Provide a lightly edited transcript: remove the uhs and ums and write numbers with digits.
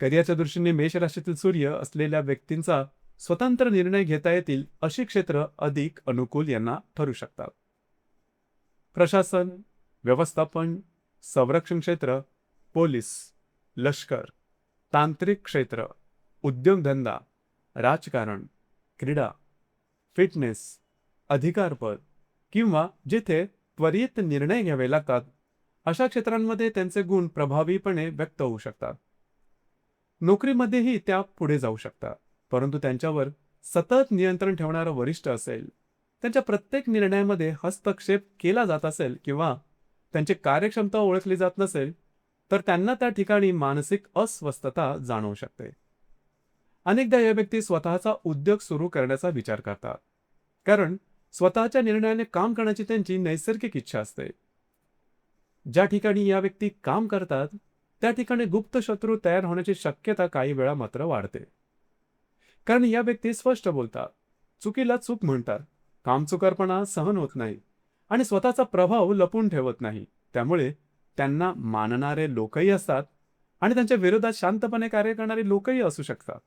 करिअरच्या दृष्टीने मेष राशीतील सूर्य असलेल्या व्यक्तींचा स्वतंत्र निर्णय घेता येतील अशी क्षेत्र अधिक अनुकूल यांना ठरू शकतात. प्रशासन, व्यवस्थापन, संरक्षण क्षेत्र, पोलीस, लष्कर, तांत्रिक क्षेत्र, उद्योगधंदा, राजकारण, क्रीडा, फिटनेस, अधिकारपद किंवा जिथे त्वरित निर्णय घ्यावे लागतात अशा क्षेत्रांमध्ये त्यांचे गुण प्रभावीपणे व्यक्त होऊ शकतात. नोकरीमध्येही त्या पुढे जाऊ शकतात, परंतु त्यांच्यावर सतत नियंत्रण ठेवणारा वरिष्ठ असेल, त्यांच्या प्रत्येक निर्णयामध्ये हस्तक्षेप केला जात असेल किंवा त्यांची कार्यक्षमता ओळखली जात नसेल तर त्यांना त्या ठिकाणी मानसिक अस्वस्थता जाणवू शकते. अनेकदा या व्यक्ती स्वतःचा उद्योग सुरू करण्याचा विचार करतात, कारण स्वतःच्या निर्णयाने काम करण्याची त्यांची नैसर्गिक इच्छा असते. ज्या ठिकाणी या व्यक्ती काम करतात त्या ठिकाणी गुप्त शत्रू तयार होण्याची शक्यता काही वेळा मात्र वाढते. कारण या व्यक्ती स्पष्ट बोलतात, चुकीला चूक म्हणतात, कामचुकारपणा सहन होत नाही आणि स्वतःचा प्रभाव लपून ठेवत नाही. त्यामुळे त्यांना मानणारे लोकही असतात आणि त्यांच्या विरोधात शांतपणे कार्य करणारे लोकही असू शकतात.